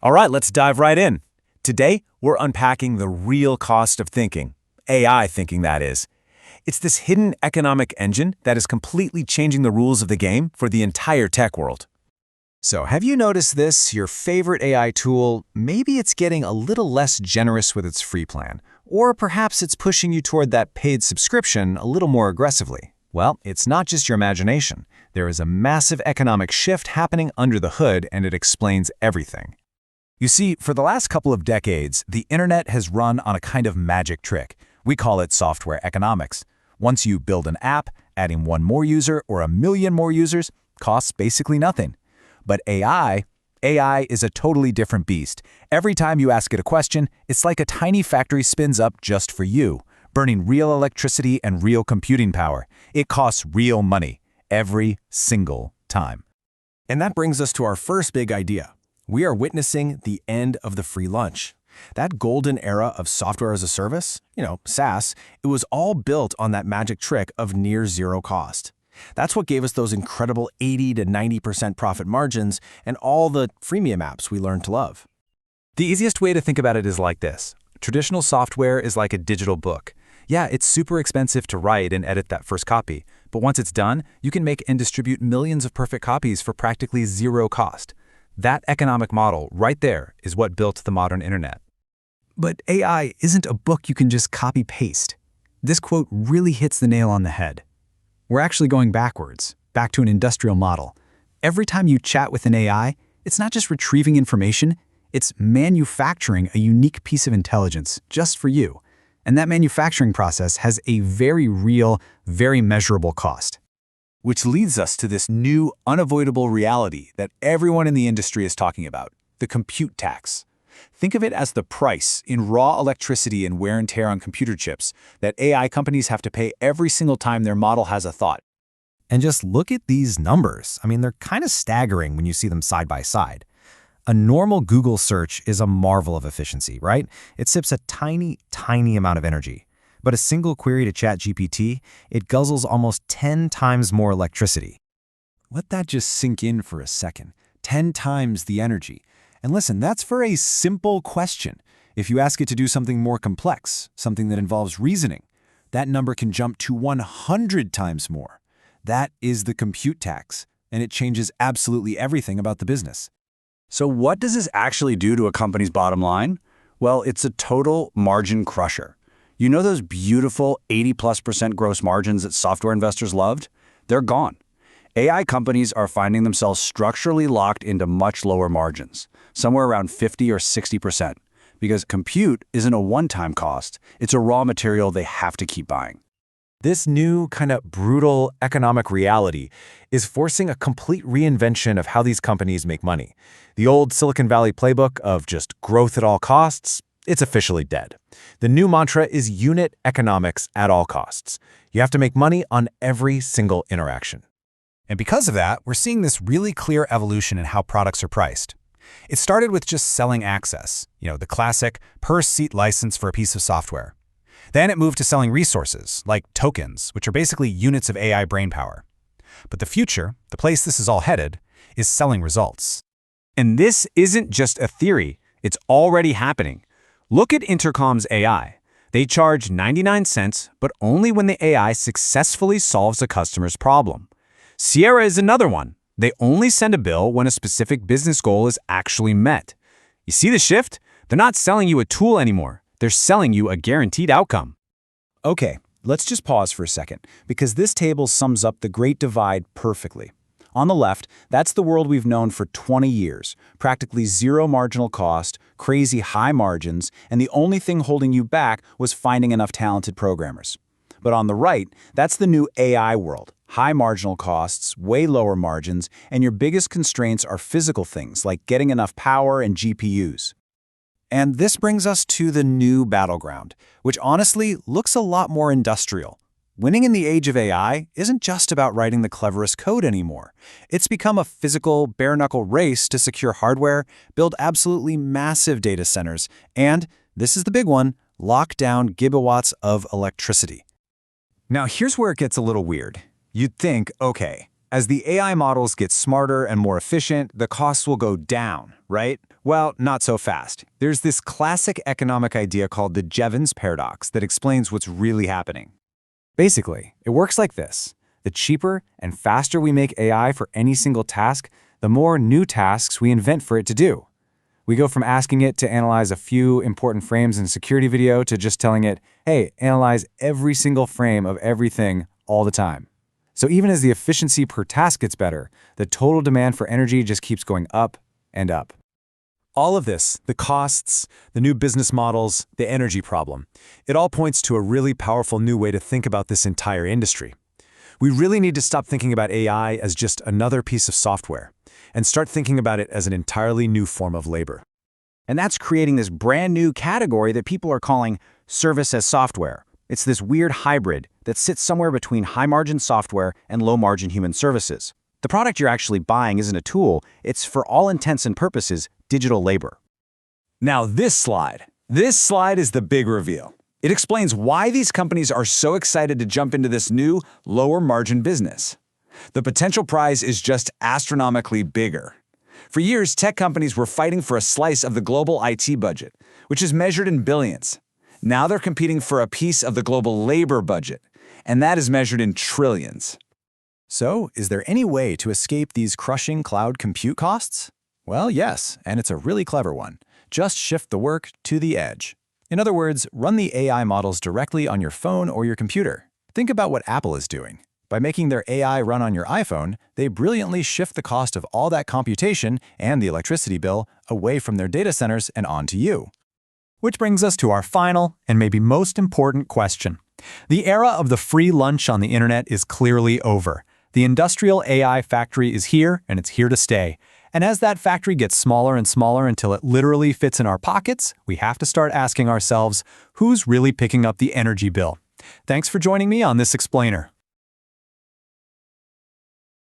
All right, let's dive right in. Today, we're unpacking the real cost of thinking. AI thinking, that is. It's this hidden economic engine that is completely changing the rules of the game for the entire tech world. So have you noticed this? Your favorite AI tool, maybe it's getting a little less generous with its free plan. Or perhaps it's pushing you toward that paid subscription a little more aggressively. Well, it's not just your imagination. There is a massive economic shift happening under the hood, and it explains everything. You see, for the last couple of decades, the internet has run on a kind of magic trick. We call it software economics. Once you build an app, adding one more user or a million more users costs basically nothing. But AI is a totally different beast. Every time you ask it a question, it's like a tiny factory spins up just for you, burning real electricity and real computing power. It costs real money, every single time. And that brings us to our first big idea. We are witnessing the end of the free lunch. That golden era of software as a service, SaaS, it was all built on that magic trick of near zero cost. That's what gave us those incredible 80 to 90% profit margins and all the freemium apps we learned to love. The easiest way to think about it is like this. Traditional software is like a digital book. Yeah, it's super expensive to write and edit that first copy, but once it's done, you can make and distribute millions of perfect copies for practically zero cost. That economic model right there is what built the modern internet. But AI isn't a book you can just copy-paste. This quote really hits the nail on the head. We're actually going backwards, back to an industrial model. Every time you chat with an AI, it's not just retrieving information, it's manufacturing a unique piece of intelligence just for you. And that manufacturing process has a very real, very measurable cost. Which leads us to this new, unavoidable reality that everyone in the industry is talking about, the compute tax. Think of it as the price in raw electricity and wear and tear on computer chips that AI companies have to pay every single time their model has a thought. And just look at these numbers. They're kind of staggering when you see them side by side. A normal Google search is a marvel of efficiency, right? It sips a tiny, tiny amount of energy. But a single query to ChatGPT, it guzzles almost 10 times more electricity. Let that just sink in for a second. 10 times the energy. And listen, that's for a simple question. If you ask it to do something more complex, something that involves reasoning, that number can jump to 100 times more. That is the compute tax, and it changes absolutely everything about the business. So what does this actually do to a company's bottom line? Well, it's a total margin crusher. You know those beautiful 80+% gross margins that software investors loved? They're gone. AI companies are finding themselves structurally locked into much lower margins, somewhere around 50 or 60%, because compute isn't a one-time cost, it's a raw material they have to keep buying. This new kind of brutal economic reality is forcing a complete reinvention of how these companies make money. The old Silicon Valley playbook of just growth at all costs, it's officially dead. The new mantra is unit economics at all costs. You have to make money on every single interaction. And because of that, we're seeing this really clear evolution in how products are priced. It started with just selling access, the classic per-seat license for a piece of software. Then it moved to selling resources, like tokens, which are basically units of AI brainpower. But the future, the place this is all headed, is selling results. And this isn't just a theory, it's already happening. Look at Intercom's AI. They charge 99 cents, but only when the AI successfully solves a customer's problem. Sierra is another one. They only send a bill when a specific business goal is actually met. You see the shift? They're not selling you a tool anymore. They're selling you a guaranteed outcome. Okay, let's just pause for a second, because this table sums up the Great Divide perfectly. On the left, that's the world we've known for 20 years, practically zero marginal cost, crazy high margins, and the only thing holding you back was finding enough talented programmers. But on the right, that's the new AI world. High marginal costs, way lower margins, and your biggest constraints are physical things like getting enough power and GPUs. And this brings us to the new battleground, which honestly looks a lot more industrial. Winning in the age of AI isn't just about writing the cleverest code anymore. It's become a physical, bare-knuckle race to secure hardware, build absolutely massive data centers, and, this is the big one, lock down gigawatts of electricity. Now here's where it gets a little weird. You'd think, okay, As the AI models get smarter and more efficient, the costs will go down, right? Well, not so fast. There's this classic economic idea called the Jevons paradox that explains what's really happening. Basically, it works like this. The cheaper and faster we make AI for any single task, the more new tasks we invent for it to do. We go from asking it to analyze a few important frames in a security video to just telling it, hey, analyze every single frame of everything all the time. So even as the efficiency per task gets better, the total demand for energy just keeps going up and up. All of this, the costs, the new business models, the energy problem, it all points to a really powerful new way to think about this entire industry. We really need to stop thinking about AI as just another piece of software and start thinking about it as an entirely new form of labor. And that's creating this brand new category that people are calling service as software. It's this weird hybrid that sits somewhere between high-margin software and low-margin human services. The product you're actually buying isn't a tool, it's for all intents and purposes digital labor. Now this slide is the big reveal. It explains why these companies are so excited to jump into this new, lower-margin business. The potential prize is just astronomically bigger. For years, tech companies were fighting for a slice of the global IT budget, which is measured in billions. Now they're competing for a piece of the global labor budget, and that is measured in trillions. So, is there any way to escape these crushing cloud compute costs? Well, yes, and it's a really clever one. Just shift the work to the edge. In other words, run the AI models directly on your phone or your computer. Think about what Apple is doing. By making their AI run on your iPhone, they brilliantly shift the cost of all that computation and the electricity bill away from their data centers and onto you. Which brings us to our final and maybe most important question. The era of the free lunch on the internet is clearly over. The industrial AI factory is here, and it's here to stay. And as that factory gets smaller and smaller until it literally fits in our pockets, we have to start asking ourselves, who's really picking up the energy bill? Thanks for joining me on this explainer.